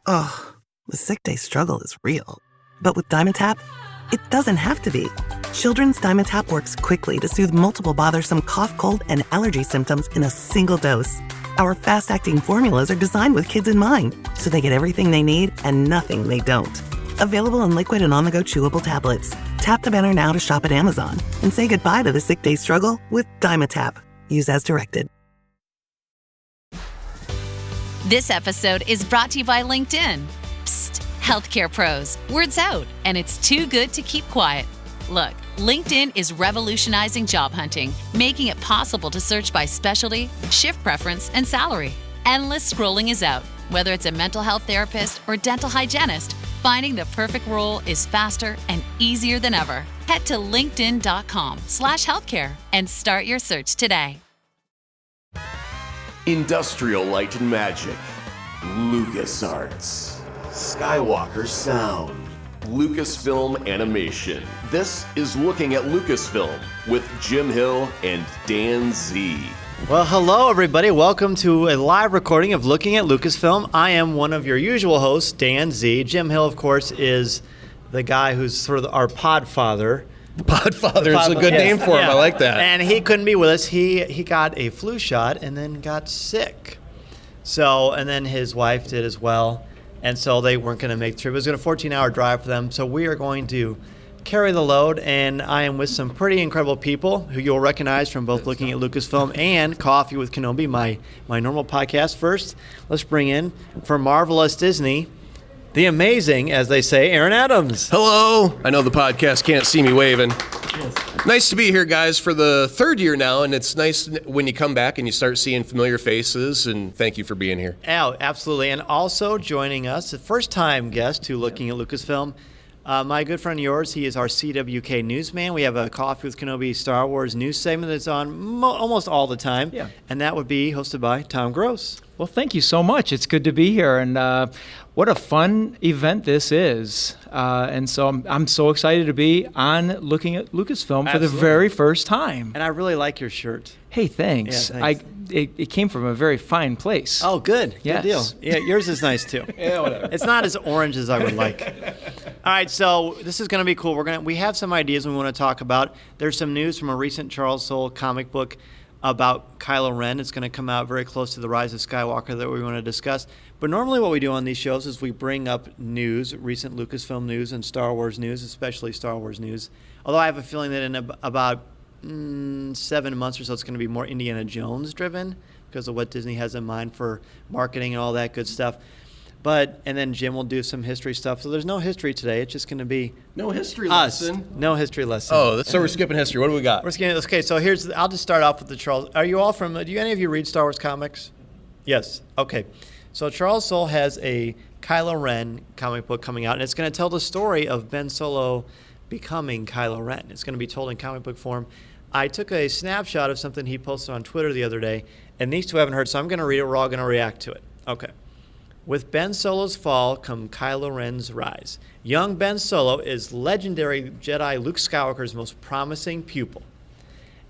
Ugh, the sick day struggle is real. But with Dimetapp, it doesn't have to be. Children's Dimetapp works quickly to soothe multiple bothersome cough, cold, and allergy symptoms in a single dose. Our fast-acting formulas are designed with kids in mind, so they get everything they need and nothing they don't. Available in liquid and on-the-go chewable tablets. Tap the banner now to shop at Amazon and say goodbye to the sick day struggle with Dimetapp. Use as directed. This episode is brought to you by LinkedIn. Psst, healthcare pros, word's out, and it's too good to keep quiet. Look, LinkedIn is revolutionizing job hunting, making it possible to search by specialty, shift preference, and salary. Endless scrolling is out. Whether it's a mental health therapist or dental hygienist, finding the perfect role is faster and easier than ever. Head to linkedin.com/healthcare and start your search today. Industrial Light and Magic, LucasArts, Skywalker Sound, Lucasfilm Animation. This is Looking at Lucasfilm with Jim Hill and Dan Z. Well, hello, everybody. Welcome to a live recording of Looking at Lucasfilm. I am one of your usual hosts, Dan Z. Jim Hill, of course, is the guy who's sort of our podfather. The Podfather is a good name for him. I like that. And he couldn't be with us. He got a flu shot and then got sick. So, and then his wife did as well. And so they weren't going to make the trip. It was a 14-hour drive for them. So we are going to carry the load. And I am with some pretty incredible people who you'll recognize from both Looking at Lucasfilm and Coffee with Kenobi, my normal podcast. First, let's bring in, from Marvelous Disney, the amazing, as they say, Aaron Adams. Hello. I know the podcast can't see me waving. Yes. Nice to be here, guys, for the third year now, and it's nice when you come back and you start seeing familiar faces, and thank you for being here. Oh, absolutely. And also joining us, the first-time guest to Looking at Lucasfilm, my good friend yours, he is our CWK newsman. We have a Coffee with Kenobi Star Wars news segment that's on almost all the time, and that would be hosted by Tom Gross. Well, thank you so much. It's good to be here, and what a fun event this is. And so I'm so excited to be on Looking at Lucasfilm for the very first time. And I really like your shirt. Hey, thanks. Yeah, thanks. It came from a very fine place. Oh, good. Yes. Good deal. Yeah, yours is nice too. Yeah, whatever. It's not as orange as I would like. All right, so this is going to be cool. We have some ideas we want to talk about. There's some news from a recent Charles Soule comic book about Kylo Ren. It's going to come out very close to the Rise of Skywalker that we want to discuss. But normally what we do on these shows is we bring up news, recent Lucasfilm news and Star Wars news, especially Star Wars news. Although I have a feeling that in about 7 months or so it's going to be more Indiana Jones driven because of what Disney has in mind for marketing and all that good stuff. And then Jim will do some history stuff. So there's no history today. It's just going to be No history us. lesson. No history lesson. Oh, so we're skipping history. What do we got? Okay, so I'll just start off with the Charles. Are you all do any of you read Star Wars comics? Yes. Okay. So Charles Soule has a Kylo Ren comic book coming out, and it's going to tell the story of Ben Solo becoming Kylo Ren. It's going to be told in comic book form. I took a snapshot of something he posted on Twitter the other day, and these two haven't heard, so I'm going to read it. We're all going to react to it. Okay. With Ben Solo's fall come Kylo Ren's rise. Young Ben Solo is legendary Jedi Luke Skywalker's most promising pupil.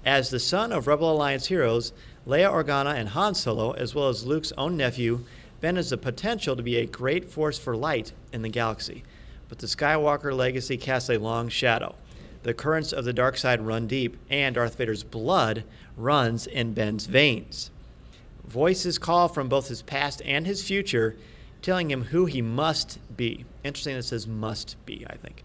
As the son of Rebel Alliance heroes Leia Organa and Han Solo, as well as Luke's own nephew, Ben has the potential to be a great force for light in the galaxy. But the Skywalker legacy casts a long shadow. The currents of the dark side run deep, and Darth Vader's blood runs in Ben's veins. Voices call from both his past and his future, telling him who he must be. Interesting that it says must be, I think.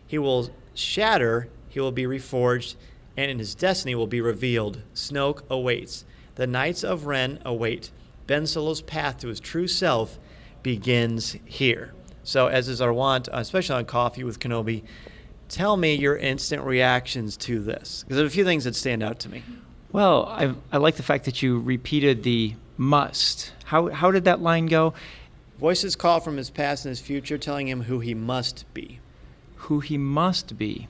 He will shatter, he will be reforged, and in his destiny will be revealed. Snoke awaits. The Knights of Ren await. Ben Solo's path to his true self begins here. So as is our wont, especially on Coffee with Kenobi, tell me your instant reactions to this. Because there are a few things that stand out to me. Well, I like the fact that you repeated the must. How did that line go? Voices call from his past and his future, telling him who he must be. Who he must be.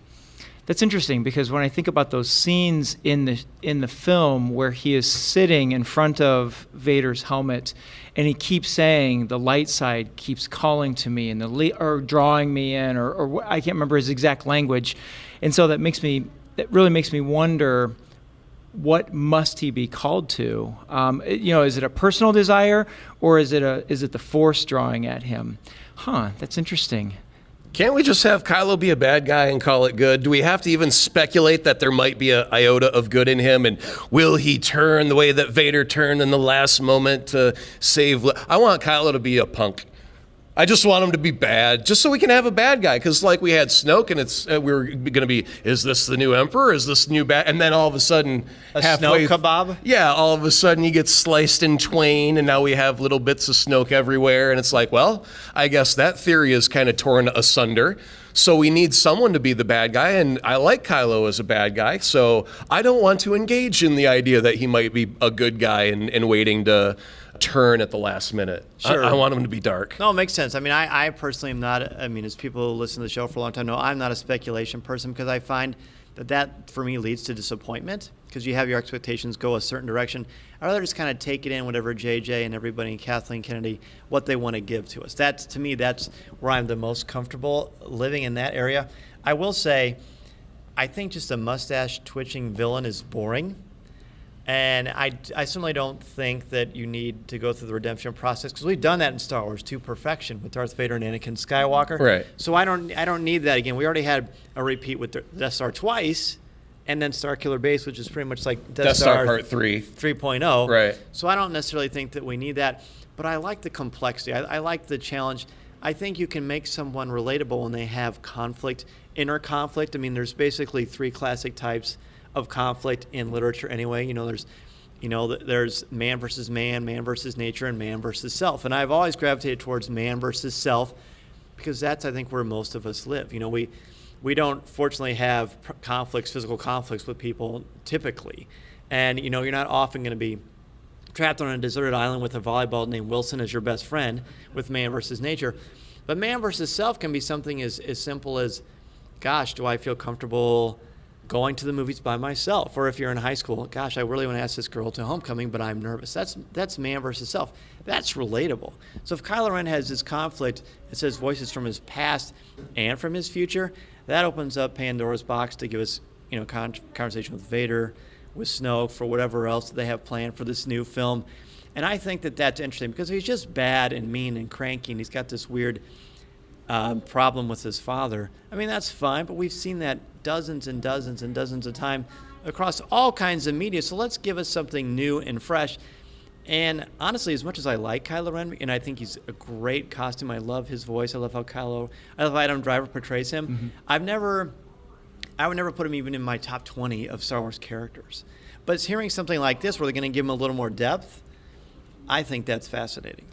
That's interesting because when I think about those scenes in the film where he is sitting in front of Vader's helmet and he keeps saying the light side keeps calling to me and or drawing me in or I can't remember his exact language, and so that really makes me wonder what must he be called to? Is it a personal desire, or is it the Force drawing at him? That's interesting. Can't we just have Kylo be a bad guy and call it good? Do we have to even speculate that there might be an iota of good in him? And will he turn the way that Vader turned in the last moment to save? I want Kylo to be a punk. I just want him to be bad, just so we can have a bad guy. Because like we had Snoke, and we were going to be, is this the new Emperor? Is this new bad? And then all of a sudden, Snoke kebab? Yeah, all of a sudden he gets sliced in twain, and now we have little bits of Snoke everywhere. And it's like, well, I guess that theory is kind of torn asunder. So we need someone to be the bad guy, and I like Kylo as a bad guy, so I don't want to engage in the idea that he might be a good guy and waiting to turn at the last minute. Sure. I want him to be dark. No, it makes sense. I mean, I personally am not, as people who listen to the show for a long time know, I'm not a speculation person, because I find that for me leads to disappointment, because you have your expectations go a certain direction. I'd rather just kind of take it in whatever JJ and everybody and Kathleen Kennedy, what they want to give to us. To me, that's where I'm the most comfortable living in that area. I will say, I think just a mustache twitching villain is boring. And I certainly don't think that you need to go through the redemption process, because we've done that in Star Wars to perfection with Darth Vader and Anakin Skywalker. Right. So I don't need that again. We already had a repeat with the Death Star twice, and then Starkiller Base, which is pretty much like Death Star Part 3. 3.0. Right. So I don't necessarily think that we need that, but I like the complexity. I like the challenge. I think you can make someone relatable when they have conflict, inner conflict. I mean, there's basically 3 classic types of conflict in literature anyway. There's man versus man versus nature, and man versus self. And I've always gravitated towards man versus self, because that's, I think, where most of us live. We don't fortunately have physical conflicts with people typically. And, you're not often going to be trapped on a deserted island with a volleyball named Wilson as your best friend with man versus nature. But man versus self can be something as simple as, gosh, do I feel comfortable going to the movies by myself? Or if you're in high school, gosh, I really want to ask this girl to homecoming, but I'm nervous. That's man versus self. That's relatable. So if Kylo Ren has this conflict, it says voices from his past and from his future, that opens up Pandora's box to give us, conversation with Vader, with Snoke, for whatever else they have planned for this new film. And I think that that's interesting, because he's just bad and mean and cranky, and he's got this weird problem with his father. I mean, that's fine, but we've seen that dozens and dozens and dozens of times across all kinds of media. So let's give us something new and fresh. And honestly, as much as I like Kylo Ren, and I think he's a great costume, I love his voice, I love how Adam Driver portrays him. Mm-hmm. I would never put him even in my top 20 of Star Wars characters. But hearing something like this, where they're going to give him a little more depth, I think that's fascinating.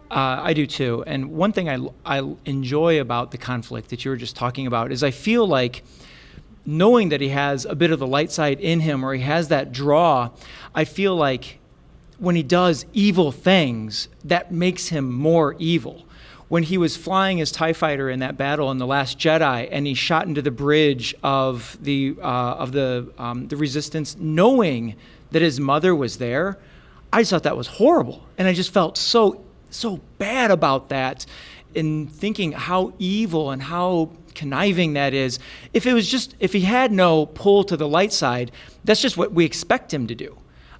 I do too. And one thing I enjoy about the conflict that you were just talking about is I feel like, knowing that he has a bit of the light side in him, or he has that draw, I feel like when he does evil things, that makes him more evil. When he was flying his TIE fighter in that battle in The Last Jedi, and he shot into the bridge of the Resistance, knowing that his mother was there, I just thought that was horrible. And I just felt so bad about that, in thinking how evil and how conniving that is. If he had no pull to the light side, that's just what we expect him to do.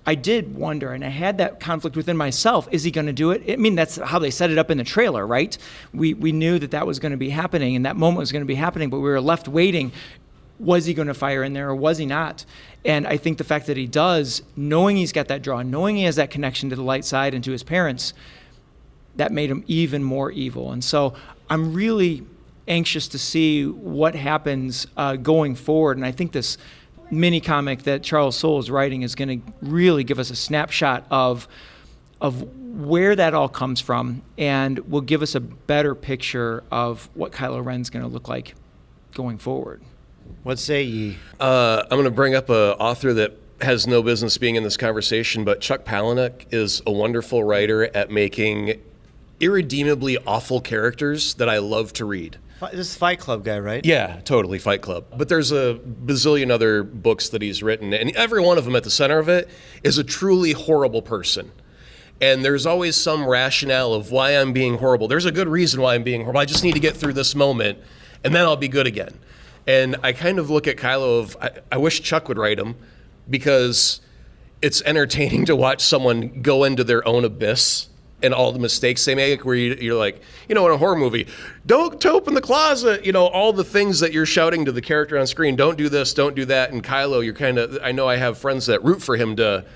I did wonder, and I had that conflict within myself, is he going to do it? I mean, that's how they set it up in the trailer, right? We knew that was going to be happening, and that moment was going to be happening, but we were left waiting. Was he going to fire in there, or was he not? And I think the fact that he does, knowing he's got that draw, knowing he has that connection to the light side and to his parents, that made him even more evil. And so I'm really anxious to see what happens going forward. And I think this mini comic that Charles Soule is writing is going to really give us a snapshot of where that all comes from, and will give us a better picture of what Kylo Ren's going to look like going forward. What say ye? I'm going to bring up an author that has no business being in this conversation, but Chuck Palahniuk is a wonderful writer at making irredeemably awful characters that I love to read. This is Fight Club guy, right? Yeah, totally, Fight Club. But there's a bazillion other books that he's written, and every one of them at the center of it is a truly horrible person. And there's always some rationale of why I'm being horrible. There's a good reason why I'm being horrible. I just need to get through this moment, and then I'll be good again. And I kind of look at Kylo I wish Chuck would write him, because it's entertaining to watch someone go into their own abyss and all the mistakes they make, where you're like, in a horror movie, don't open the closet, all the things that you're shouting to the character on screen, don't do this, don't do that. And Kylo, I know I have friends that root for him to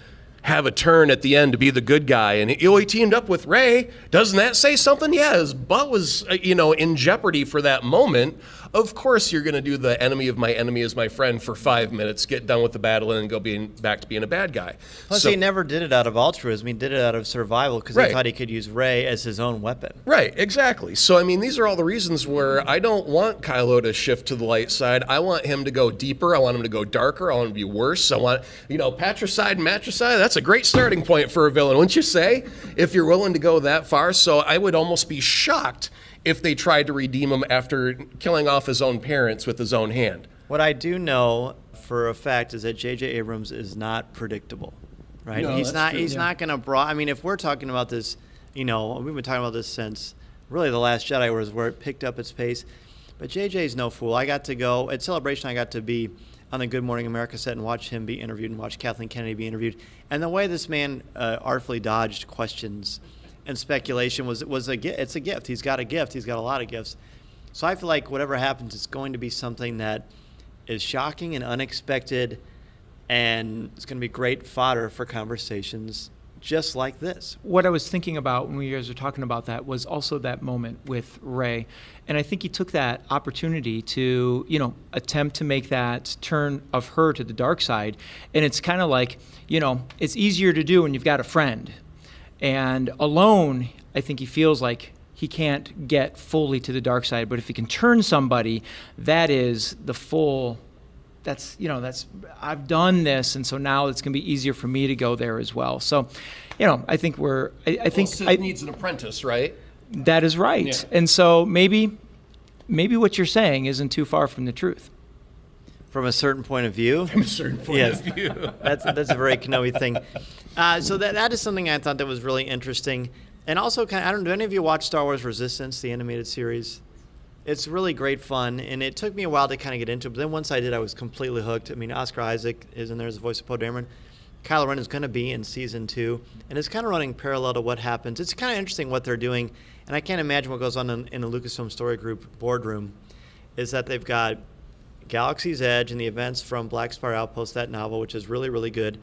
have a turn at the end to be the good guy. And he teamed up with Rey. Doesn't that say something? Yeah, his butt was, in jeopardy for that moment. Of course you're going to do the enemy of my enemy is my friend for 5 minutes, get done with the battle, and then go back to being a bad guy. Plus, he never did it out of altruism. He did it out of survival because he thought he could use Rey as his own weapon. Right, exactly. So, these are all the reasons where I don't want Kylo to shift to the light side. I want him to go deeper. I want him to go darker. I want him to be worse. I want, patricide and matricide. That's a great starting point for a villain, wouldn't you say? If you're willing to go that far. So I would almost be shocked if they tried to redeem him after killing off his own parents with his own hand. What I do know for a fact is that J.J. Abrams is not predictable, right? No, he's not going to if we're talking about this, we've been talking about this since really The Last Jedi was where it picked up its pace. But J.J.'s no fool. I got to go, at Celebration, I got to be on the Good Morning America set and watch him be interviewed and watch Kathleen Kennedy be interviewed. And the way this man artfully dodged questions and speculation it's a gift. He's got a gift. He's got a lot of gifts. So I feel like whatever happens, it's going to be something that is shocking and unexpected, and it's going to be great fodder for conversations just like this. What I was thinking about when you guys were talking about that was also that moment with Rey. And I think he took that opportunity to, attempt to make that turn of her to the dark side. And it's kind of like, it's easier to do when you've got a friend. And alone, I think he feels like he can't get fully to the dark side. But if he can turn somebody, that is the full, I've done this. And so now it's going to be easier for me to go there as well. So, I think Sid needs an apprentice, right? That is right. Yeah. And so maybe what you're saying isn't too far from the truth. From a certain point of view? From a certain point of view. That's a very Kenobi thing. So that is something I thought that was really interesting. And also, do any of you watch Star Wars Resistance, the animated series? It's really great fun, and it took me a while to kind of get into it. But then once I did, I was completely hooked. Oscar Isaac is in there as the voice of Poe Dameron. Kylo Ren is going to be in Season 2, and it's kind of running parallel to what happens. It's kind of interesting what they're doing, and I can't imagine what goes on in the Lucasfilm Story Group boardroom, is that they've got Galaxy's Edge and the events from Black Spire Outpost, that novel, which is really, really good,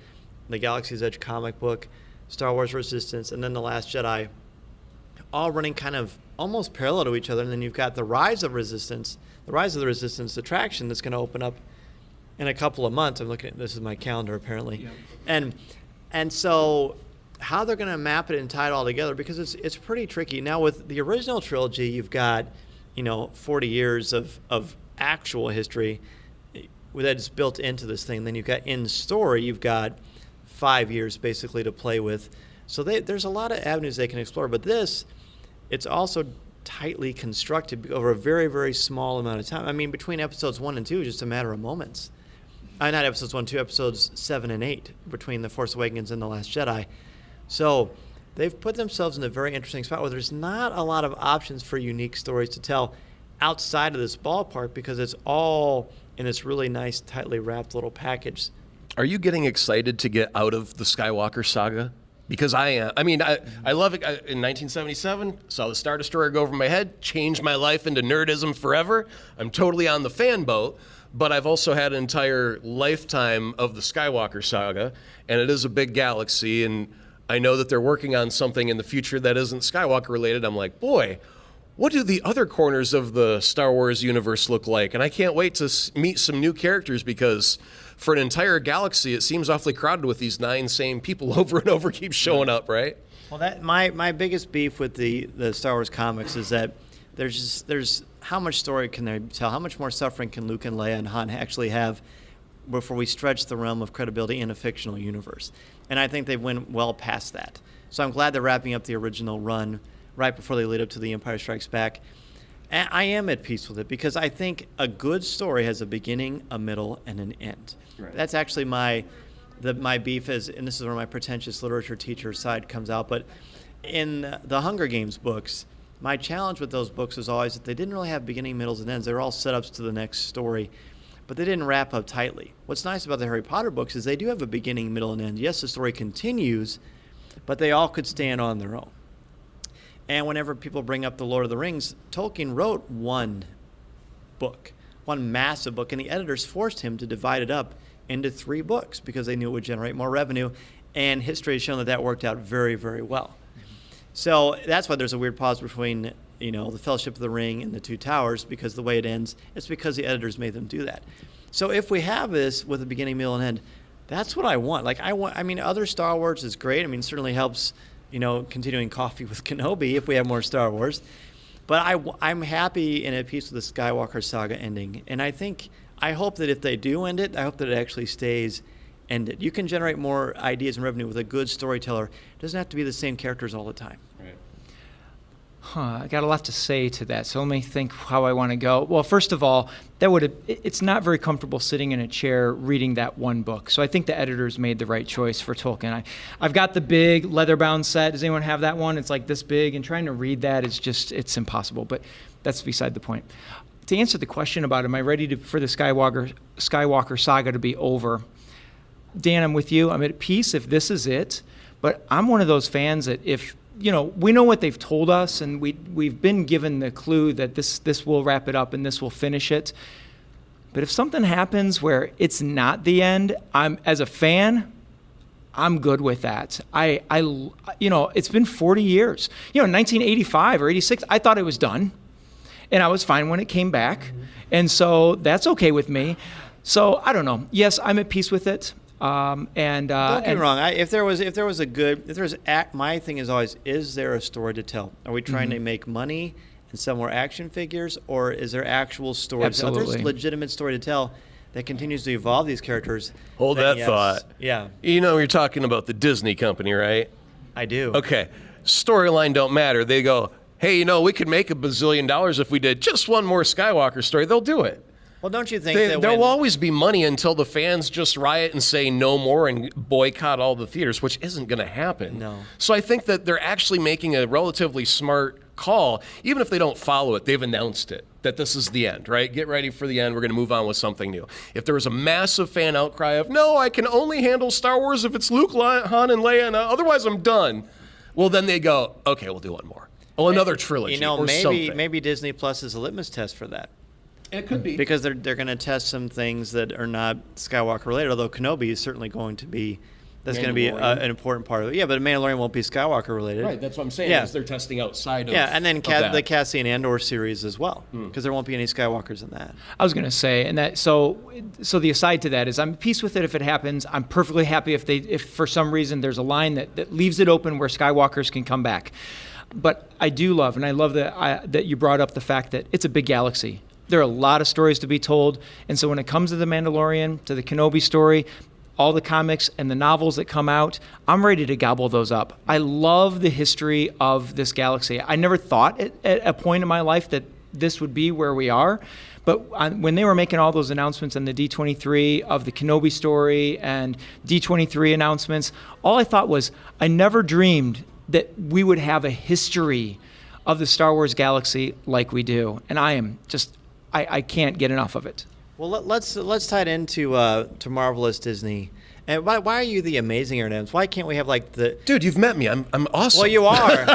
the Galaxy's Edge comic book, Star Wars Resistance, and then The Last Jedi, all running kind of almost parallel to each other. And then you've got the Rise of the Resistance attraction that's going to open up in a couple of months. I'm looking at, this is my calendar apparently. Yep. And so how they're going to map it and tie it all together, because it's pretty tricky. Now with the original trilogy, you've got, 40 years of actual history that's built into this thing. Then you've got in story, you've got 5 years basically to play with. So there's a lot of avenues they can explore, but it's also tightly constructed over a very, very small amount of time. Between episodes 1 and 2, just a matter of moments. Not episodes 1 and 2, episodes 7 and 8, between The Force Awakens and The Last Jedi. So they've put themselves in a very interesting spot where there's not a lot of options for unique stories to tell outside of this ballpark, because it's all in this really nice, tightly wrapped little package. Are you getting excited to get out of the Skywalker saga? Because I am. I love it. In 1977, saw the Star Destroyer go over my head, changed my life into nerdism forever. I'm totally on the fan boat, but I've also had an entire lifetime of the Skywalker saga, and it is a big galaxy, and I know that they're working on something in the future that isn't Skywalker related. I'm like, boy, what do the other corners of the Star Wars universe look like? And I can't wait to meet some new characters, because for an entire galaxy, it seems awfully crowded with these 9 same people over and over keep showing up, right? Well, my biggest beef with the Star Wars comics is that there's how much story can they tell? How much more suffering can Luke and Leia and Han actually have before we stretch the realm of credibility in a fictional universe? And I think they went well past that. So I'm glad they're wrapping up the original run right before they lead up to The Empire Strikes Back. And I am at peace with it, because I think a good story has a beginning, a middle, and an end. Right. That's actually my beef is, and this is where my pretentious literature teacher side comes out, but in the Hunger Games books, my challenge with those books was always that they didn't really have beginning, middles, and ends. They were all setups to the next story. but they didn't wrap up tightly. What's nice about the Harry Potter books is they do have a beginning, middle, and end. Yes, the story continues, but they all could stand on their own. And whenever people bring up the Lord of the Rings, Tolkien wrote one book, one massive book, and the editors forced him to divide it up into 3 books because they knew it would generate more revenue, and history has shown that that worked out very, very well. So that's why there's a weird pause between, the Fellowship of the Ring and the Two Towers, because the way it ends, it's because the editors made them do that. So if we have this with a beginning, middle, and end, that's what I want. Other Star Wars is great. It certainly helps, continuing coffee with Kenobi if we have more Star Wars. But I'm happy and at peace with the Skywalker saga ending. And I hope that if they do end it, I hope that it actually stays ended. You can generate more ideas and revenue with a good storyteller. It doesn't have to be the same characters all the time. I got a lot to say to that, so let me think how I want to go. Well, first of all, it's not very comfortable sitting in a chair reading that one book. So I think the editors made the right choice for Tolkien. I've got the big leather-bound set. Does anyone have that one? It's like this big, and trying to read that is it's impossible, but that's beside the point. To answer the question about am I ready for the Skywalker saga to be over, Dan, I'm with you. I'm at peace if this is it, but I'm one of those fans that if we know what they've told us, and we've been given the clue that this will wrap it up and this will finish it. But if something happens where it's not the end, as a fan, I'm good with that. It's been 40 years. In 1985 or 86, I thought it was done, and I was fine when it came back, and so that's okay with me. So I don't know. Yes, I'm at peace with it. Don't get me wrong. My thing is always: is there a story to tell? Are we trying to make money and sell more action figures, or is there actual story? Absolutely. If there's a legitimate story to tell that continues to evolve these characters. Hold that thought. Yeah. You're talking about the Disney company, right? I do. Okay. Storyline don't matter. They go, hey, we could make $1 bazillion if we did just one more Skywalker story. They'll do it. Well, don't you think there'll always be money until the fans just riot and say no more and boycott all the theaters, which isn't going to happen. No. So I think that they're actually making a relatively smart call. Even if they don't follow it, they've announced it, that this is the end, right? Get ready for the end. We're going to move on with something new. If there was a massive fan outcry of, no, I can only handle Star Wars if it's Luke, Han, and Leia, and otherwise I'm done. Well, then they go, okay, we'll do one more. Oh, another trilogy or something. Maybe Disney Plus is a litmus test for that. It could be. Because they're going to test some things that are not Skywalker related, although Kenobi is certainly going to be, that's going to be an important part of it. Yeah, but Mandalorian won't be Skywalker related. Right, that's what I'm saying, is they're testing outside of and then that. the Cassian Andor series as well, because there won't be any Skywalkers in that. I was going to say, and that so the aside to that is I'm at peace with it if it happens. I'm perfectly happy if for some reason there's a line that leaves it open where Skywalkers can come back. But I do love, and I love that you brought up the fact that it's a big galaxy. There are a lot of stories to be told. And so when it comes to The Mandalorian, to the Kenobi story, all the comics and the novels that come out, I'm ready to gobble those up. I love the history of this galaxy. I never thought at a point in my life that this would be where we are. But when they were making all those announcements on the D23 of the Kenobi story and D23 announcements, all I thought was I never dreamed that we would have a history of the Star Wars galaxy like we do. And I can't get enough of it. Well, let's tie it into to Marvelous Disney. And why are you the amazing Aaron? Why can't we have like the... Dude, you've met me. I'm awesome. Well, you are.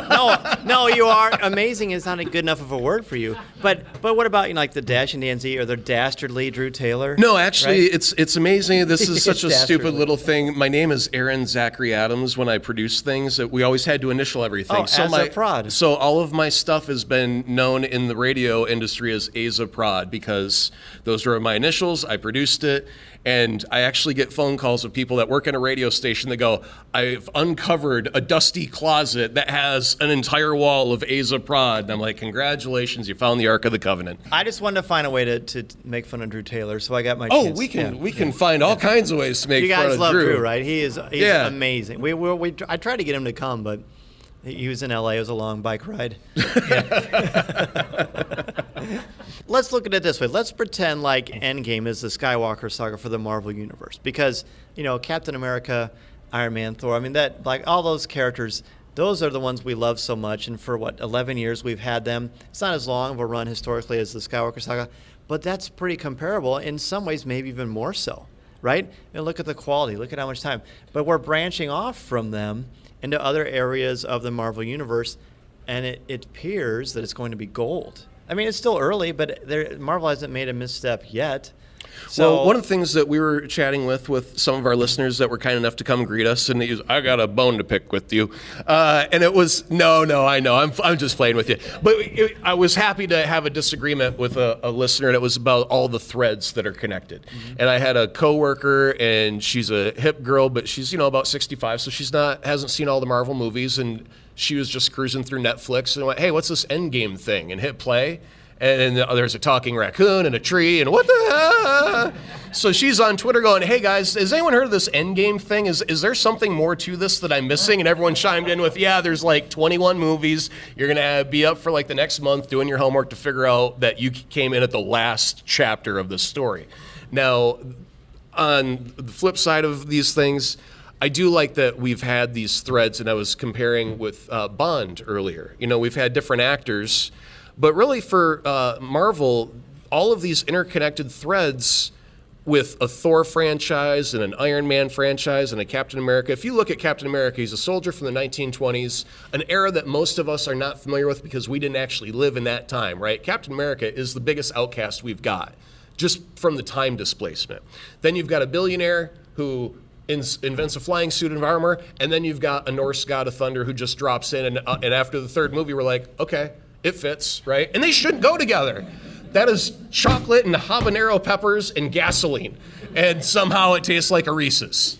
No, you are. Amazing is not a good enough of a word for you. But what about like the Dash and DNZ or the dastardly Drew Taylor? No, actually, right? it's amazing. This is such a dastardly. stupid little thing. My name is Aaron Zachary Adams. When I produce things, we always had to initial everything. Oh, Azaprod. So all of my stuff has been known in the radio industry as Azaprod because those were my initials. I produced it. And I actually get phone calls of people that work in a radio station that go, I've uncovered a dusty closet that has an entire wall of Azaprod. And I'm like, congratulations, you found the Ark of the Covenant. I just wanted to find a way to make fun of Drew Taylor, so I got my chance. We can find all kinds of ways to make fun of Drew. You guys love Drew, right? He's amazing. I tried to get him to come, but he was in LA. It was a long bike ride. Let's look at it this way. Let's pretend like Endgame is the Skywalker saga for the Marvel Universe. Because, Captain America, Iron Man, Thor, that like all those characters, those are the ones we love so much. And for 11 years we've had them. It's not as long of a run historically as the Skywalker saga. but that's pretty comparable. In some ways, maybe even more so, right? And look at the quality. Look at how much time. But we're branching off from them into other areas of the Marvel Universe, and it appears that it's going to be gold. I mean, it's still early, but Marvel hasn't made a misstep yet. So, well, one of the things that we were chatting with some of our listeners that were kind enough to come greet us, and he was, I got a bone to pick with you. And it was, no, I know, I'm just playing with you. But I was happy to have a disagreement with a listener that was about all the threads that are connected. Mm-hmm. And I had a coworker, and she's a hip girl, but she's, about 65, so hasn't seen all the Marvel movies, and she was just cruising through Netflix and went, hey, what's this Endgame thing? And hit play. And there's a talking raccoon and a tree and what the So she's on Twitter going, hey guys, has anyone heard of this Endgame thing? Is there something more to this that I'm missing? And everyone chimed in with, yeah, there's like 21 movies. You're going to be up for like the next month doing your homework to figure out that you came in at the last chapter of the story. Now, on the flip side of these things, I do like that we've had these threads, and I was comparing with Bond earlier. We've had different actors. But really for Marvel, all of these interconnected threads with a Thor franchise and an Iron Man franchise and a Captain America. If you look at Captain America, he's a soldier from the 1920s, an era that most of us are not familiar with because we didn't actually live in that time, right? Captain America is the biggest outcast we've got, just from the time displacement. Then you've got a billionaire who invents a flying suit of armor, and then you've got a Norse god of thunder who just drops in, and after the third movie, we're like, okay, it fits, right? And they shouldn't go together. That is chocolate and habanero peppers and gasoline. And somehow it tastes like a Reese's.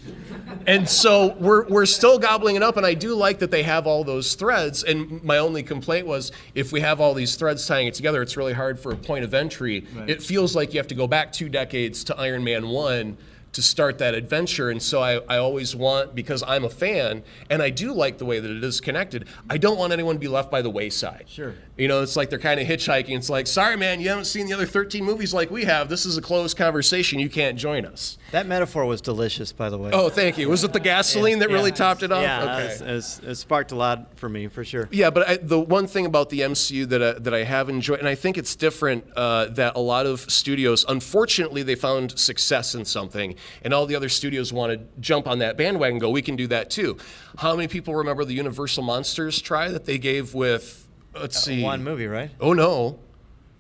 And so we're still gobbling it up, and I do like that they have all those threads. And my only complaint was, if we have all these threads tying it together, it's really hard for a point of entry. Right. It feels like you have to go back 2 decades to Iron Man 1 to start that adventure. And so I always want, because I'm a fan, and I do like the way that it is connected, I don't want anyone to be left by the wayside. Sure. It's like they're kind of hitchhiking. It's like, sorry, man, you haven't seen the other 13 movies like we have. This is a closed conversation. You can't join us. That metaphor was delicious, by the way. Oh, thank you. Was it the gasoline that really topped it off? Yeah, okay. It sparked a lot for me, for sure. Yeah, but the one thing about the MCU that I have enjoyed, and I think it's different, that a lot of studios, unfortunately, they found success in something, and all the other studios want to jump on that bandwagon and go, we can do that too. How many people remember the Universal Monsters try that they gave with, let's see. One movie, right? Oh, no.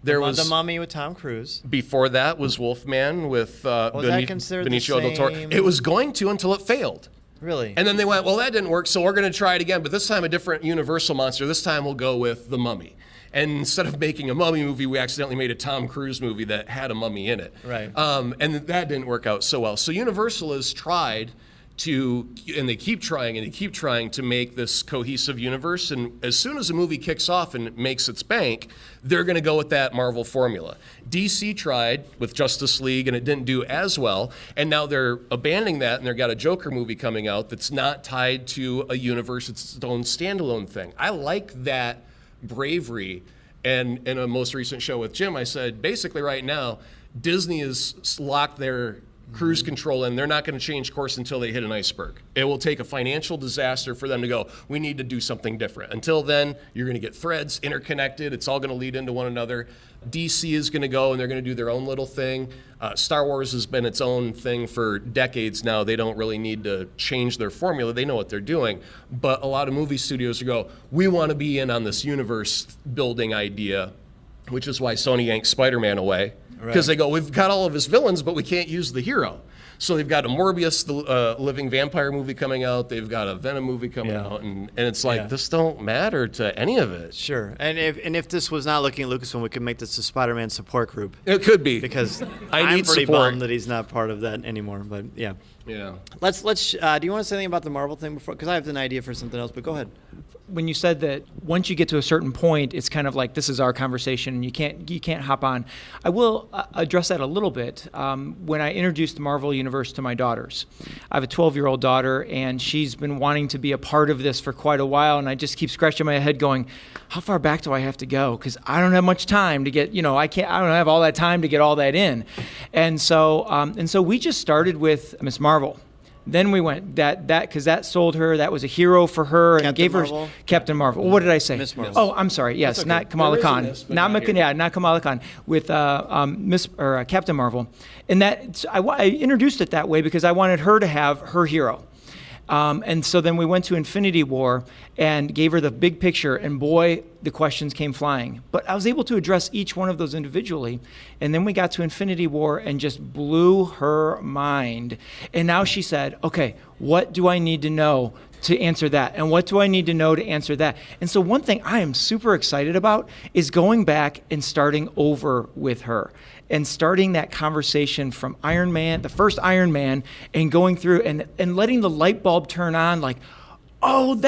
There was The Mummy with Tom Cruise. Before that was Wolfman with Benicio del Toro. It was going to until it failed. Really? And then they went, well, that didn't work, so we're going to try it again, but this time a different Universal monster. This time we'll go with The Mummy. And instead of making a Mummy movie, we accidentally made a Tom Cruise movie that had a mummy in it. Right. And that didn't work out so well. So Universal has tried and they keep trying to make this cohesive universe. And as soon as a movie kicks off and makes its bank, they're going to go with that Marvel formula. DC tried with Justice League, and it didn't do as well. And now they're abandoning that, and they've got a Joker movie coming out that's not tied to a universe. It's its own standalone thing. I like that bravery. And in a most recent show with Jim, I said, basically right now, Disney has locked their cruise control in. They're not going to change course until they hit an iceberg. It will take a financial disaster for them to go, we need to do something different. Until then, you're going to get threads interconnected. It's all going to lead into one another. DC is going to go, and they're going to do their own little thing. Star Wars has been its own thing for decades now. They don't really need to change their formula. They know what they're doing. But a lot of movie studios go, we want to be in on this universe building idea, which is why Sony yanked Spider-Man away. Because they go, we've got all of his villains, but we can't use the hero. So they've got a Morbius, the living vampire movie coming out. They've got a Venom movie coming out. And it's like, this don't matter to any of it. Sure. And if this was not looking at Lucasfilm, we could make this a Spider-Man support group. It could be. Because I'm pretty support. bummed that he's not part of that anymore. But yeah. Yeah. Let's. Do you want to say anything about the Marvel thing before? Because I have an idea for something else. But go ahead. When you said that once you get to a certain point, it's kind of like this is our conversation, and you can't hop on. I will address that a little bit. When I introduced the Marvel Universe to my daughters, I have a 12-year-old daughter, and she's been wanting to be a part of this for quite a while, and I just keep scratching my head, going, how far back do I have to go? Because I don't have much time to get. I don't have all that time to get all that in, and so we just started with Miss Marvel. Then we went because that sold her. That was a hero for her, and Captain gave her Marvel? Captain Marvel. What did I say? Miss Marvel. Oh, I'm sorry. Yes, okay. not Kamala There is a Khan. miss, but not here. Not Kamala Khan. With Captain Marvel, and that I introduced it that way because I wanted her to have her hero. And so then we went to Infinity War and gave her the big picture, and boy, the questions came flying. But I was able to address each one of those individually. And then we got to Infinity War and just blew her mind. And now she said, okay, what do I need to know to answer that? And what do I need to know to answer that? And so one thing I am super excited about is going back and starting over with her and starting that conversation from Iron Man, the first Iron Man, and going through and letting the light bulb turn on like, oh,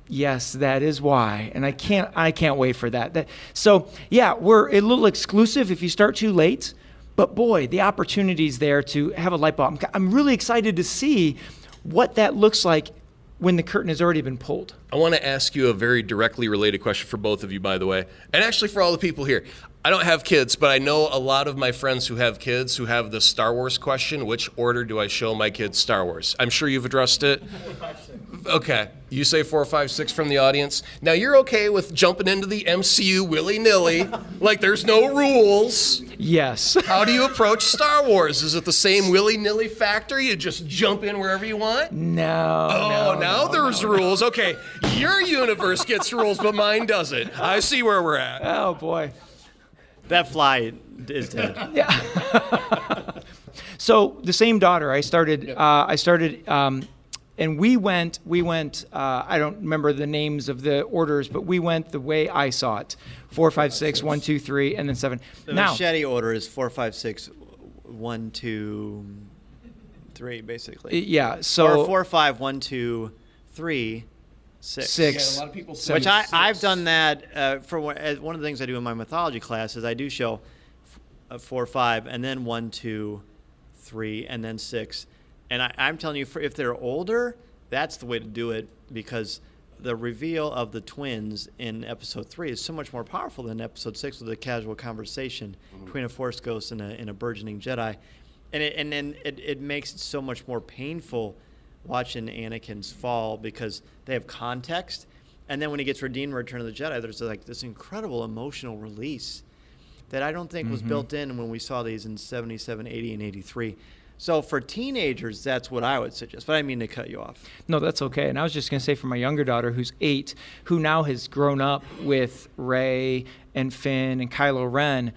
yes, that is why. And I can't wait for that. So yeah, we're a little exclusive if you start too late, but boy, the opportunity's there to have a light bulb. I'm really excited to see what that looks like when the curtain has already been pulled. I want to ask you a very directly related question for both of you, by the way, and actually for all the people here. I don't have kids, but I know a lot of my friends who have kids who have the Star Wars question. Which order do I show my kids Star Wars? I'm sure you've addressed it. 4, 5, 6. Okay. You say 4, 5, 6 from the audience. Now, you're okay with jumping into the MCU willy-nilly, like there's no rules. Yes. How do you approach Star Wars? Is it the same willy-nilly factor? You just jump in wherever you want? No. Oh, now there's rules. Okay, your universe gets rules, but mine doesn't. I see where we're at. Oh boy. That fly is dead. So the same daughter, I started, and we went, I don't remember the names of the orders, but we went the way I saw it. 4, 5, 6, 1, 2, 3, and then 7. The Now, machete order is 4, 5, 6, 1, 2, 3, basically. yeah, so. Or 4, 5, 1, 2, 3, 6. 6. Yeah, a lot of people say Which six. I've done that as one of the things I do in my mythology class is I do show 4, 5, and then 1, 2, 3, and then 6. And I'm telling you, if they're older, that's the way to do it because the reveal of the twins in episode 3 is so much more powerful than episode 6 with a casual conversation between a Force ghost and a burgeoning Jedi. And then it makes it so much more painful watching Anakin's fall because they have context. And then when he gets redeemed in Return of the Jedi, there's like this incredible emotional release that I don't think was built in when we saw these in 77, 80, and 83. So for teenagers, that's what I would suggest. But I didn't mean to cut you off. No, that's okay. And I was just going to say for my younger daughter, who's 8, who now has grown up with Rey and Finn and Kylo Ren,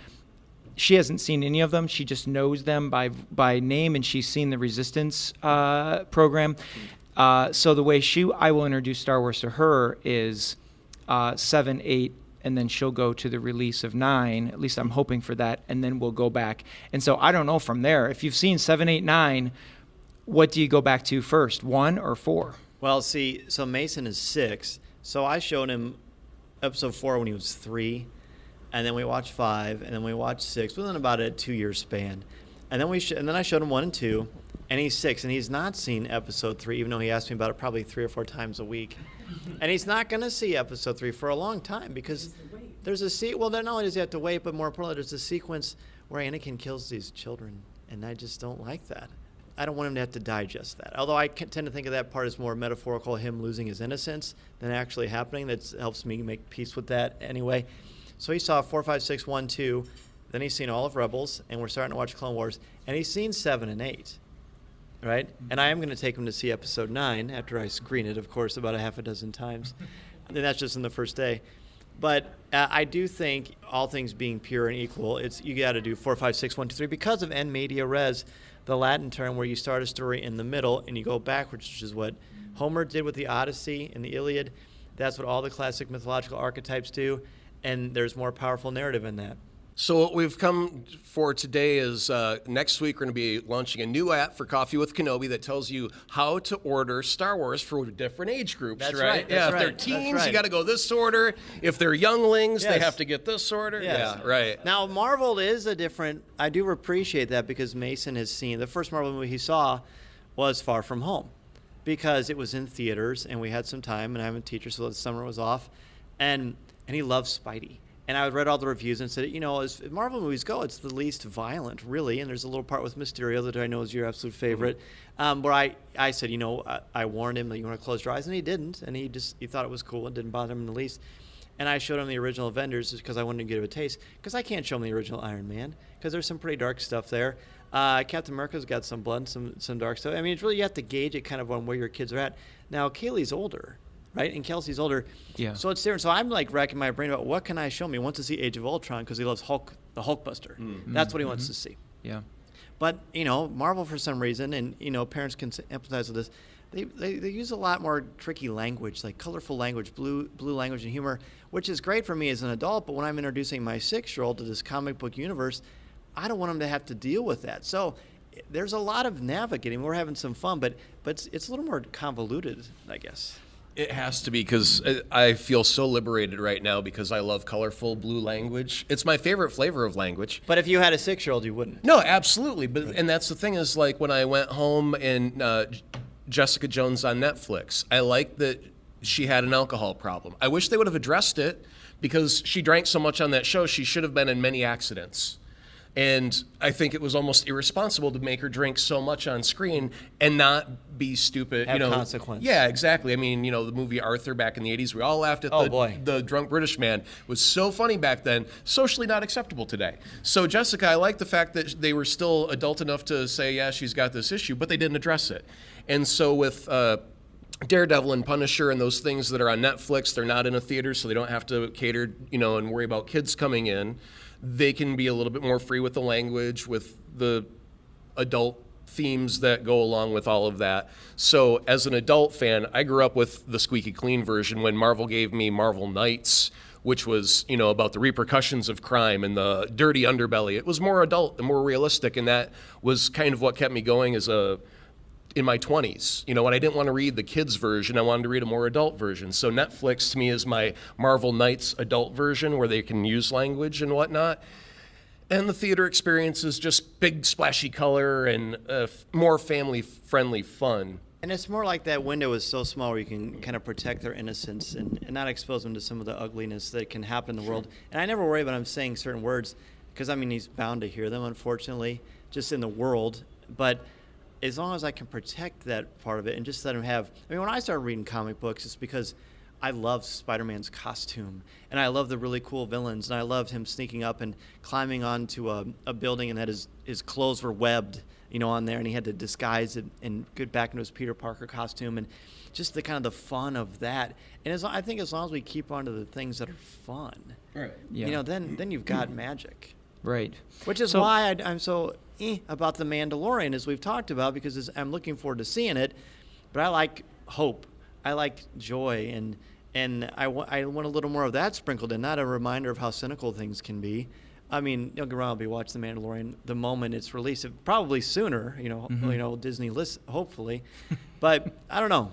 she hasn't seen any of them. She just knows them by name, and she's seen the Resistance program. So the way I will introduce Star Wars to her is 7, 8, and then she'll go to the release of 9. At least I'm hoping for that, and then we'll go back. And so I don't know from there. If you've seen 7, 8, 9, what do you go back to first, 1 or 4? Well, see, so Mason is 6. So I showed him episode 4 when he was 3. And then we watched 5, and then we watched 6 within about a 2-year span. And then and then I showed him 1 and 2, and he's 6, and he's not seen episode 3, even though he asked me about it probably 3 or 4 times a week. And he's not going to see episode 3 for a long time because there's well, not only does he have to wait, but more importantly, there's a sequence where Anakin kills these children, and I just don't like that. I don't want him to have to digest that. Although I tend to think of that part as more metaphorical, him losing his innocence, than actually happening. That helps me make peace with that anyway. So he saw 4, 5, 6, 1, 2. Then he's seen all of Rebels, and we're starting to watch Clone Wars. And he's seen 7 and 8, right? And I am going to take him to see episode 9 after I screen it, of course, about a half a dozen times. And that's just in the first day. But I do think, all things being pure and equal, you got to do 4, 5, 6, 1, 2, 3 because of en media res, the Latin term where you start a story in the middle and you go backwards, which is what Homer did with the Odyssey and the Iliad. That's what all the classic mythological archetypes do. And there's more powerful narrative in that. So what we've come for today is next week we're going to be launching a new app for Coffee with Kenobi that tells you how to order Star Wars for different age groups, That's right? right, Yeah, that's if they're right, teens, that's you right. got to go this order. If they're younglings, they Yes. have to get this order. Yes. Yeah, right. Now, Marvel is a different... I do appreciate that because Mason has seen... The first Marvel movie he saw was Far From Home because it was in theaters and we had some time and I'm a teacher, so the summer was off. And he loves Spidey. And I read all the reviews and said, as Marvel movies go, it's the least violent, really. And there's a little part with Mysterio that I know is your absolute favorite. Where I said, I warned him that you want to close your eyes, and he didn't. And he thought it was cool and didn't bother him in the least. And I showed him the original Avengers just because I wanted to give it a taste. Because I can't show him the original Iron Man because there's some pretty dark stuff there. Captain America's got some blood, some dark stuff. I mean, it's really, you have to gauge it kind of on where your kids are at. Now, Kaylee's older. Right, and Kelsey's older, so it's different. So I'm like racking my brain about what can I show him. He wants to see Age of Ultron because he loves the Hulkbuster. That's what he wants to see. Yeah, but Marvel for some reason, and parents can empathize with this. They use a lot more tricky language, like colorful language, blue language, and humor, which is great for me as an adult. But when I'm introducing my 6-year-old to this comic book universe, I don't want him to have to deal with that. So there's a lot of navigating. We're having some fun, but it's a little more convoluted, I guess. It has to be, because I feel so liberated right now because I love colorful blue language. It's my favorite flavor of language. But if you had a 6-year-old, you wouldn't. No, absolutely. And that's the thing is, like, when I went home and Jessica Jones on Netflix, I liked that she had an alcohol problem. I wish they would have addressed it because she drank so much on that show. She should have been in many accidents. And I think it was almost irresponsible to make her drink so much on screen and not be stupid. Have consequence. Yeah, exactly. I mean, the movie Arthur back in the 80s, we all laughed at the drunk British man. It was so funny back then, socially not acceptable today. So Jessica, I like the fact that they were still adult enough to say, yeah, she's got this issue, but they didn't address it. And so with Daredevil and Punisher and those things that are on Netflix, they're not in a theater, so they don't have to cater, and worry about kids coming in. They can be a little bit more free with the language, with the adult themes that go along with all of that. So as an adult fan, I grew up with the squeaky clean version when Marvel gave me Marvel Knights, which was, about the repercussions of crime and the dirty underbelly. It was more adult and more realistic, and that was kind of what kept me going in my 20s. When I didn't want to read the kids version, I wanted to read a more adult version. So Netflix to me is my Marvel Knights adult version where they can use language and whatnot. And the theater experience is just big splashy color and more family-friendly fun. And it's more like that window is so small where you can kind of protect their innocence and not expose them to some of the ugliness that can happen in the world. And I never worry about him saying certain words because, he's bound to hear them, unfortunately, just in the world. But as long as I can protect that part of it and just let him have... when I started reading comic books, it's because I love Spider-Man's costume, and I love the really cool villains, and I loved him sneaking up and climbing onto a building, and that his clothes were webbed, on there, and he had to disguise it and get back into his Peter Parker costume, and just the kind of the fun of that. And I think as long as we keep on to the things that are fun, right? Yeah. Then you've got magic. Right. Which is why I'm so about The Mandalorian, as we've talked about, because I'm looking forward to seeing it. But I like hope. I like joy. And I want a little more of that sprinkled in, not a reminder of how cynical things can be. Don't get wrong, I'll be watching The Mandalorian the moment it's released. Probably sooner, Disney list, hopefully. But I don't know.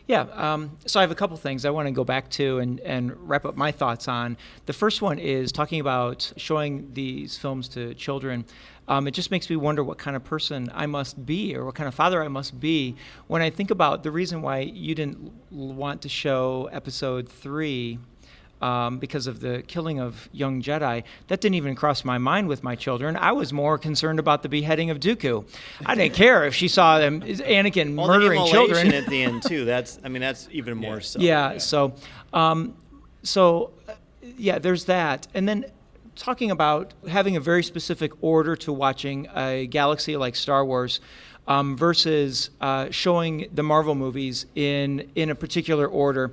Yeah, so I have a couple things I want to go back to and wrap up my thoughts on. The first one is talking about showing these films to children. It just makes me wonder what kind of person I must be or what kind of father I must be when I think about the reason why you didn't want to show Episode 3 because of the killing of young Jedi. That didn't even cross my mind with my children. I was more concerned about the beheading of Dooku. I didn't care if she saw Anakin murdering children at the end too. That's even more so. Yeah. So there's that, and then talking about having a very specific order to watching a galaxy like Star Wars. Versus showing the Marvel movies in a particular order.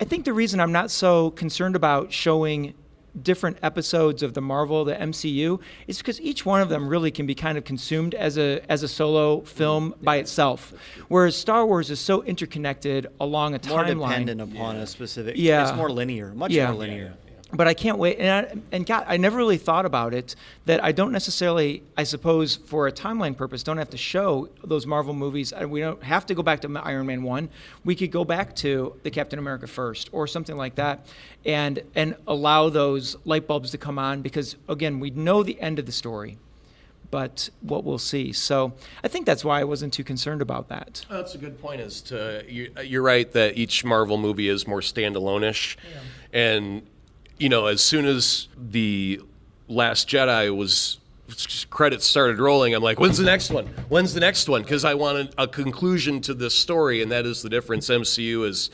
I think the reason I'm not so concerned about showing different episodes of the Marvel, the MCU, is because each one of them really can be kind of consumed as a solo film by itself. Whereas Star Wars is so interconnected along a timeline. More dependent upon a specific... Yeah. It's more linear, much more linear. But I can't wait. And God, I never really thought about it, that I don't necessarily, I suppose, for a timeline purpose, don't have to show those Marvel movies. We don't have to go back to Iron Man 1. We could go back to the Captain America first or something like that and allow those light bulbs to come on because, again, we know the end of the story, but what we'll see. So I think that's why I wasn't too concerned about that. Oh, that's a good point. You're right that each Marvel movie is more standalone-ish. Yeah. And as soon as the Last Jedi was credits started rolling, I'm like, when's the next one? When's the next one? Because I wanted a conclusion to this story, and that is the difference. MCU is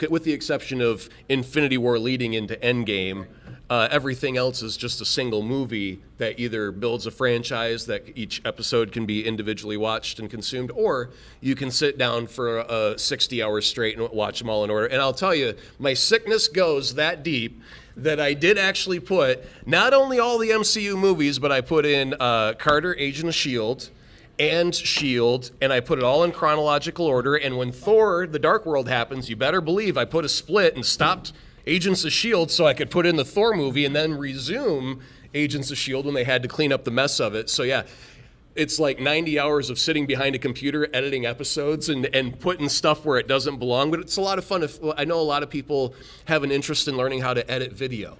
with the exception of Infinity War leading into Endgame, everything else is just a single movie that either builds a franchise that each episode can be individually watched and consumed, or you can sit down for 60 hours straight and watch them all in order. And I'll tell you, my sickness goes that deep that I did actually put not only all the MCU movies, but I put in Carter, Agent of S.H.I.E.L.D., and S.H.I.E.L.D., and I put it all in chronological order. And when Thor, The Dark World happens, you better believe I put a split and stopped Agents of S.H.I.E.L.D. so I could put in the Thor movie and then resume Agents of S.H.I.E.L.D. when they had to clean up the mess of it. So yeah, it's like 90 hours of sitting behind a computer editing episodes and putting stuff where it doesn't belong, but it's a lot of fun. I know a lot of people have an interest in learning how to edit video.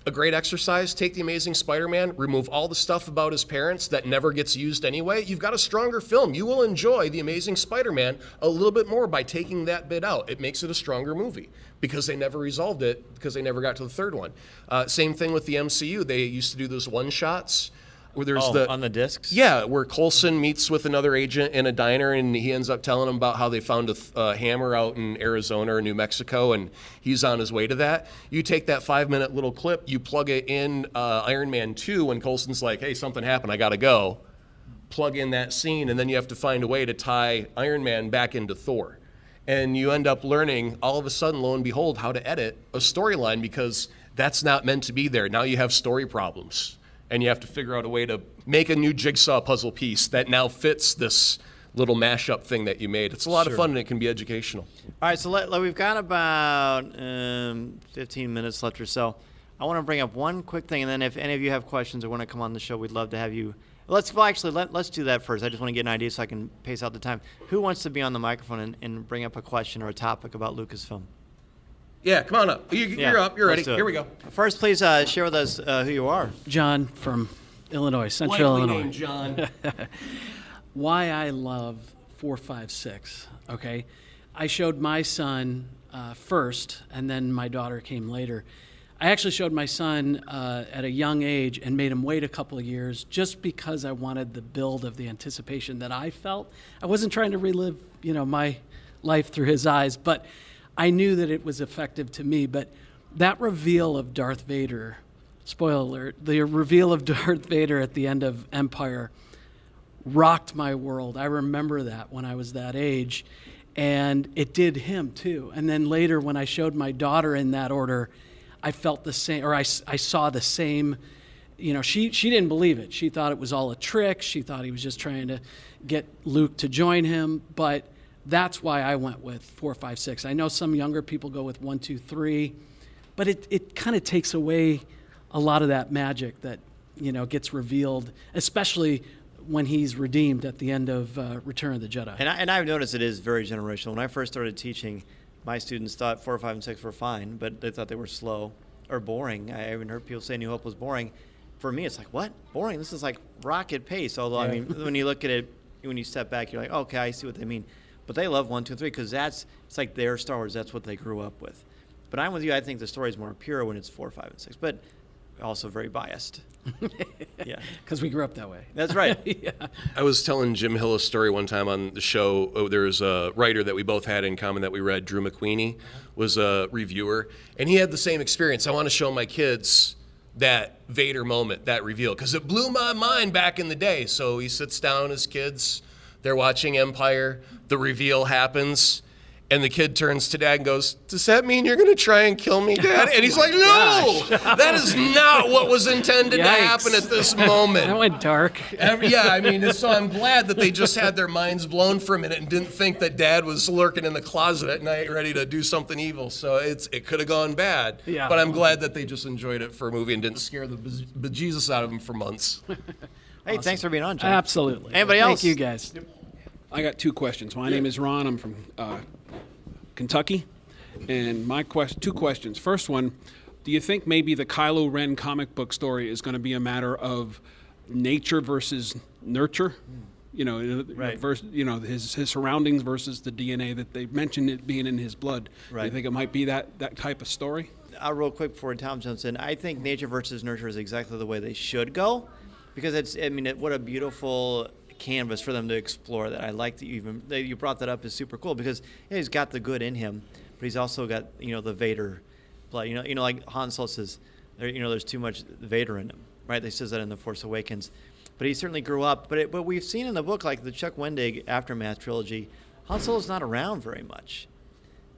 A great exercise, take The Amazing Spider-Man, remove all the stuff about his parents that never gets used anyway. You've got a stronger film. You will enjoy The Amazing Spider-Man a little bit more by taking that bit out. It makes it a stronger movie because they never resolved it because they never got to the third one. Same thing with the MCU. They used to do those one-shots where there's on the discs? Yeah, where Coulson meets with another agent in a diner, and he ends up telling him about how they found a hammer out in Arizona or New Mexico, and he's on his way to that. You take that 5-minute little clip, you plug it in Iron Man 2 when Coulson's like, hey, something happened, I gotta go. Plug in that scene, and then you have to find a way to tie Iron Man back into Thor. And you end up learning, all of a sudden, lo and behold, how to edit a storyline because that's not meant to be there. Now you have story problems. And you have to figure out a way to make a new jigsaw puzzle piece that now fits this little mashup thing that you made. It's a lot of fun, and it can be educational. All right, so we've got about 15 minutes left or so. I want to bring up one quick thing, and then if any of you have questions or want to come on the show, we'd love to have you. Let's do that first. I just want to get an idea so I can pace out the time. Who wants to be on the microphone and bring up a question or a topic about Lucasfilm? Yeah, come on up. You're up. You're ready. Here we go. First, please share with us who you are. John from Illinois, Central Likely Illinois. name, John. Why I love 456, okay? I showed my son first, and then my daughter came later. I actually showed my son at a young age and made him wait a couple of years just because I wanted the build of the anticipation that I felt. I wasn't trying to relive, my life through his eyes, but I knew that it was effective to me. But that reveal of Darth Vader, spoiler alert, the reveal of Darth Vader at the end of Empire rocked my world. I remember that when I was that age, and it did him too. And then later when I showed my daughter in that order, I felt the same, or I saw the same. She didn't believe it. She thought it was all a trick. She thought he was just trying to get Luke to join him, but that's why I went with 4, 5, 6. I know some younger people go with 1, 2, 3, but it kind of takes away a lot of that magic that gets revealed, especially when he's redeemed at the end of Return of the Jedi. And I've noticed it is very generational. When I first started teaching, my students thought 4, 5, and 6 were fine, but they thought they were slow or boring. I even heard people say New Hope was boring. For me, it's like, what? Boring? This is like rocket pace. Although, I mean, when you look at it, when you step back, you're like, okay, I see what they mean. But they love 1, 2, 3 because it's like their Star Wars. That's what they grew up with. But I'm with you. I think the story is more pure when it's 4, 5, and 6. But also very biased. Yeah, because we grew up that way. That's right. Yeah. I was telling Jim Hill a story one time on the show. There's a writer that we both had in common that we read, Drew McQueenie, was a reviewer, and he had the same experience. I want to show my kids that Vader moment, that reveal, because it blew my mind back in the day. So he sits down, his kids, they're watching Empire, the reveal happens, and the kid turns to Dad and goes, "Does that mean you're going to try and kill me, Dad?" And he's like, "No, that is not what was intended to happen at this moment." That went dark. So I'm glad that they just had their minds blown for a minute and didn't think that Dad was lurking in the closet at night ready to do something evil. So it could have gone bad. Yeah. But I'm glad that they just enjoyed it for a movie and didn't scare the bejesus out of them for months. Hey, thanks for being on, John. Absolutely. Anybody else? Thank you, guys. I got 2 questions. My name is Ron. I'm from Kentucky. And my two questions. First one, do you think maybe the Kylo Ren comic book story is going to be a matter of nature versus nurture? Right. Versus, his surroundings versus the DNA that they mentioned it being in his blood. Right. Do you think it might be that type of story? real quick before Tom jumps in, I think nature versus nurture is exactly the way they should go, because what a beautiful canvas for them to explore that. I like that you brought that up is super cool, because he's got the good in him, but he's also got the Vader blood. Like Han Solo says, there's too much Vader in him, right? They says that in The Force Awakens, but he certainly grew up. But we've seen in the book, like the Chuck Wendig Aftermath trilogy, Han Solo's not around very much,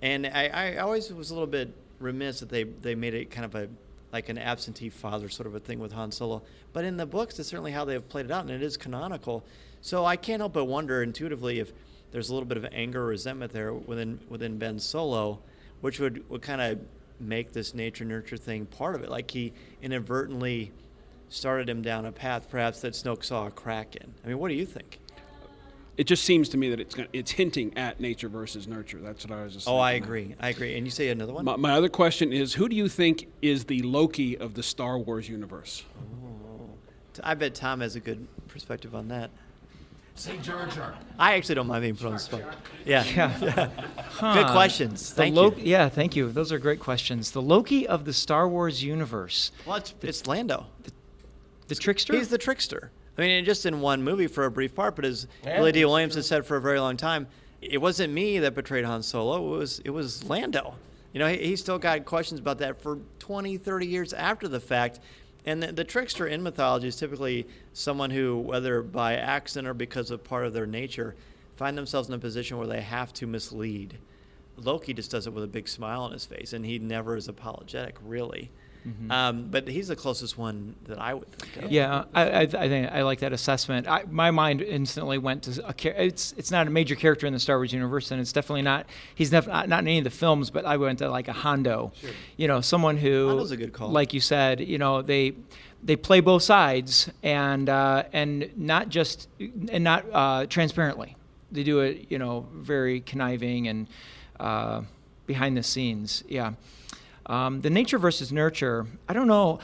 and I always was a little bit remiss that they made it kind of like an absentee father sort of a thing with Han Solo. But in the books, it's certainly how they've played it out, and it is canonical. So I can't help but wonder intuitively if there's a little bit of anger or resentment there within Ben Solo, which would kind of make this nature-nurture thing part of it. Like he inadvertently started him down a path, perhaps, that Snoke saw a crack in. I mean, what do you think? It just seems to me that it's hinting at nature versus nurture. That's what I was just thinking. I agree. And you say another one? My other question is, who do you think is the Loki of the Star Wars universe? Oh, I bet Tom has a good perspective on that. Say Jar Jar. I actually don't mind being put on the spot. Yeah. Huh. Good questions. Thank you. Yeah, thank you. Those are great questions. The Loki of the Star Wars universe. Well, it's Lando. The trickster? He's the trickster. I mean, just in one movie for a brief part, but as Billy D. Williams has said for a very long time, it wasn't me that betrayed Han Solo. It was Lando. He still got questions about that for 20, 30 years after the fact. And the trickster in mythology is typically someone who, whether by accident or because of part of their nature, find themselves in a position where they have to mislead. Loki just does it with a big smile on his face, and he never is apologetic, really. Mm-hmm. But he's the closest one that I would think of. Yeah, I think I like that assessment. My mind instantly went to it's not a major character in the Star Wars universe, and it's definitely not. He's not in any of the films. But I went to like a Hondo. Sure. Someone who, Hondo's a good call. Like you said, they play both sides and not transparently. They do it, very conniving and behind the scenes. Yeah. The nature versus nurture, I don't know.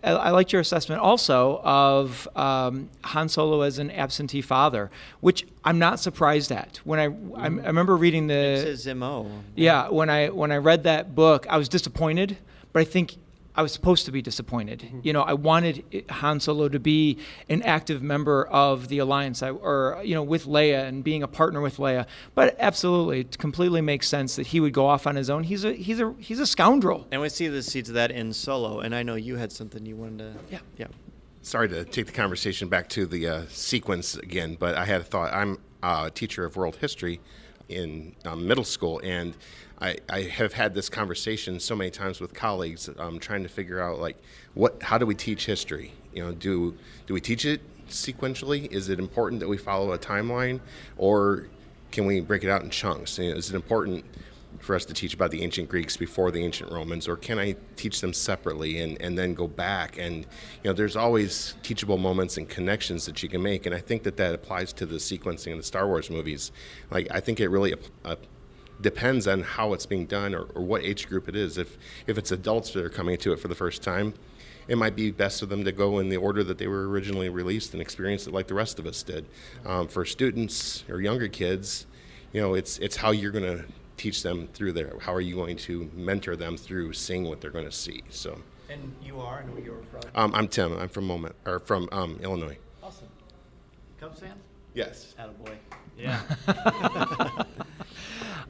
I liked your assessment also of Han Solo as an absentee father, which I'm not surprised at. When I remember reading It's his MO. Yeah, when I read that book, I was disappointed, but I think I was supposed to be disappointed. Mm-hmm. I wanted Han Solo to be an active member of the Alliance, with Leia and being a partner with Leia. But absolutely, it completely makes sense that he would go off on his own. He's a scoundrel. And we see the seeds of that in Solo. And I know you had something you wanted to. Yeah. Sorry to take the conversation back to the sequence again, but I had a thought. I'm a teacher of world history in middle school, and I have had this conversation so many times with colleagues, trying to figure out how do we teach history? Do we teach it sequentially? Is it important that we follow a timeline, or can we break it out in chunks? Is it important for us to teach about the ancient Greeks before the ancient Romans, or can I teach them separately and then go back? And there's always teachable moments and connections that you can make, and I think that applies to the sequencing of the Star Wars movies. I think it really depends on how it's being done or what age group it is. If it's adults that are coming to it for the first time, it might be best for them to go in the order that they were originally released and experience it like the rest of us did. For students or younger kids, it's how you're going to teach them through there. How are you going to mentor them through seeing what they're going to see? So. And you are, and where you're from? I'm Tim. I'm from Illinois. Awesome. Cubs fan? Yes. Attaboy. Yeah.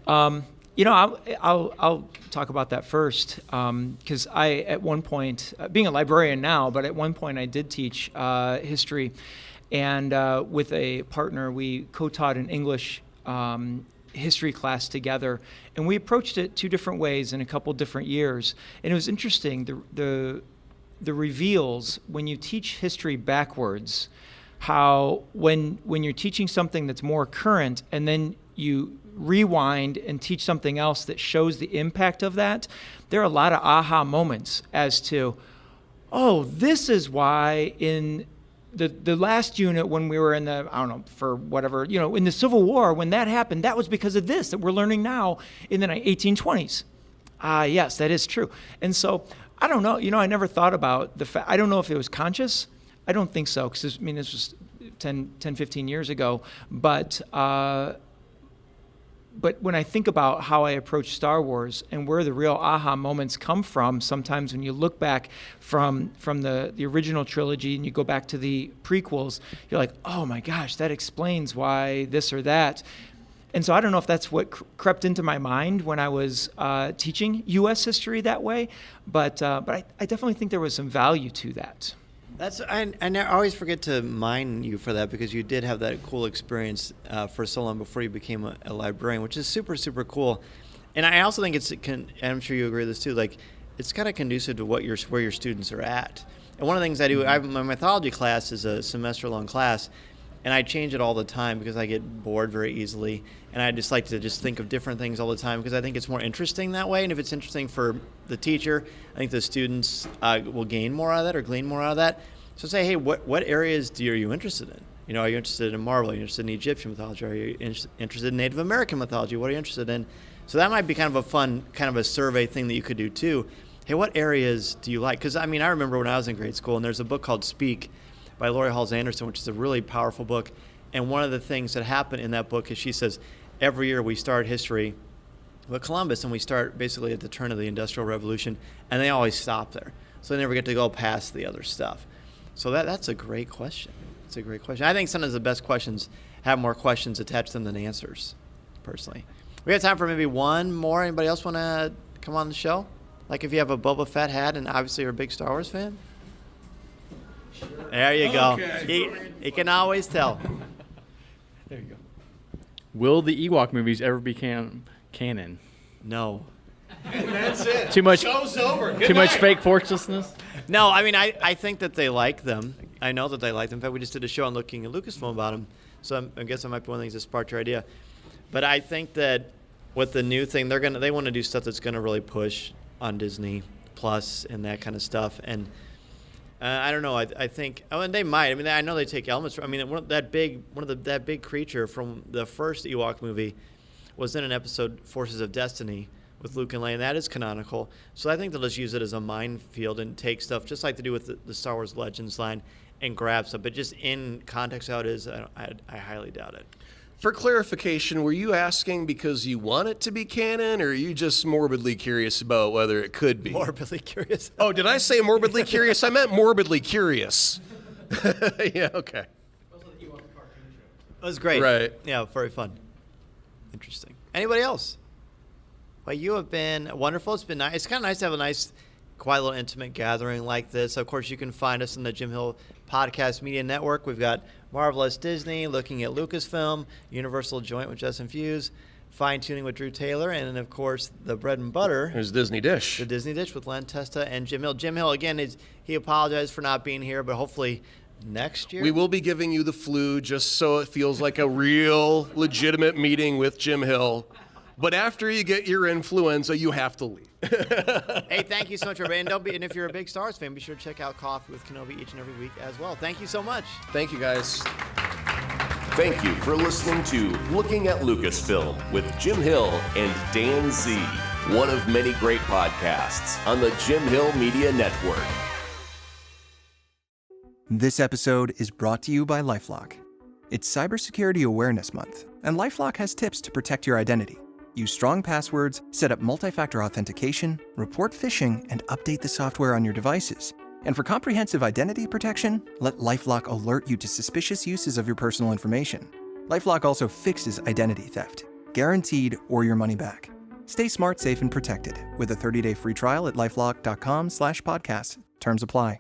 I'll talk about that first, because I, at one point, being a librarian now, but at one point I did teach history, and with a partner, we co-taught an English history class together, and we approached it two different ways in a couple different years, and it was interesting, the reveals when you teach history backwards, how when you're teaching something that's more current and then you rewind and teach something else that shows the impact of that, there are a lot of aha moments as to, oh, this is why in the last unit when we were in the, I don't know, for whatever, in the Civil War, when that happened, that was because of this that we're learning now in the 1820s. Yes, that is true. And so, I don't know, I never thought about the fact, I don't know if it was conscious. I don't think so, because this was 10, 15 years ago. But But when I think about how I approach Star Wars and where the real aha moments come from, sometimes when you look back from the original trilogy and you go back to the prequels, you're like, oh my gosh, that explains why this or that. And so I don't know if that's what crept into my mind when I was teaching U.S. history that way, but I definitely think there was some value to that. I always forget to mine you for that, because you did have that cool experience for so long before you became a librarian, which is super, super cool. And I also think and I'm sure you agree with this too, like it's kind of conducive to where your students are at. And one of the things I do, my mythology class is a semester-long class, and I change it all the time because I get bored very easily. And I just like to think of different things all the time because I think it's more interesting that way. And if it's interesting for the teacher, I think the students will gain more out of that or glean more out of that. So say, hey, what areas are you interested in? You know, are you interested in Marvel? Are you interested in Egyptian mythology? Are you interested in Native American mythology? What are you interested in? So that might be kind of a fun, kind of a survey thing that you could do too. Hey, what areas do you like? Because I mean, I remember when I was in grade school, and there's a book called Speak by Lori Halls Anderson, which is a really powerful book. And one of the things that happened in that book is she says, every year we start history with Columbus, and we start basically at the turn of the Industrial Revolution, and they always stop there. So they never get to go past the other stuff. So that's a great question. It's a great question. I think sometimes the best questions have more questions attached to them than answers, personally. We have time for maybe one more. Anybody else want to come on the show? Like if you have a Boba Fett hat and obviously you're a big Star Wars fan? Sure. There you go. Okay. He can always tell. There you go. Will the Ewok movies ever become canon? No. And that's it. Too much. Show's over. Good too night. much fake forcelessness? No, I mean, I think that they like them. I know that they like them. In fact, we just did a show on looking at Lucasfilm about them. So I guess that might be one of the things that sparked your idea. But I think that with the new thing, they want to do stuff that's going to really push on Disney Plus and that kind of stuff. And I don't know. I think, and they might. I mean, I know they take elements from. I mean, that big creature from the first Ewok movie was in an episode, Forces of Destiny, with Luke and Leia, and that is canonical. So I think they'll just use it as a minefield and take stuff, just like they do with the Star Wars Legends line, and grab stuff. But just in context how it is, I highly doubt it. For clarification, were you asking because you want it to be canon, or are you just morbidly curious about whether it could be? Morbidly curious. Oh, did I say morbidly curious? I meant morbidly curious. Yeah, okay. It was great. Right. Yeah, very fun. Interesting. Anybody else? Well, you have been wonderful. It's been nice. It's kind of nice to have a nice, quiet little intimate gathering like this. Of course, you can find us in the Jim Hill Podcast Media Network. We've got Marvelous Disney, looking at Lucasfilm, Universal Joint with Justin Fuse, Fine Tuning with Drew Taylor, and then, of course, the bread and butter. There's Disney Dish. The Disney Dish with Len Testa and Jim Hill. Jim Hill, again, he apologized for not being here, but hopefully next year. We will be giving you the flu just so it feels like a real, legitimate meeting with Jim Hill. But after you get your influenza, you have to leave. Hey, thank you so much, everybody. And if you're a big Star Wars fan, be sure to check out Coffee with Kenobi each and every week as well. Thank you so much. Thank you, guys. Thank you for listening to Looking at Lucasfilm with Jim Hill and Dan Z, one of many great podcasts on the Jim Hill Media Network. This episode is brought to you by LifeLock. It's Cybersecurity Awareness Month, and LifeLock has tips to protect your identity. Use strong passwords, set up multi-factor authentication, report phishing, and update the software on your devices. And for comprehensive identity protection, let LifeLock alert you to suspicious uses of your personal information. LifeLock also fixes identity theft, guaranteed or your money back. Stay smart, safe, and protected with a 30-day free trial at LifeLock.com/podcast. Terms apply.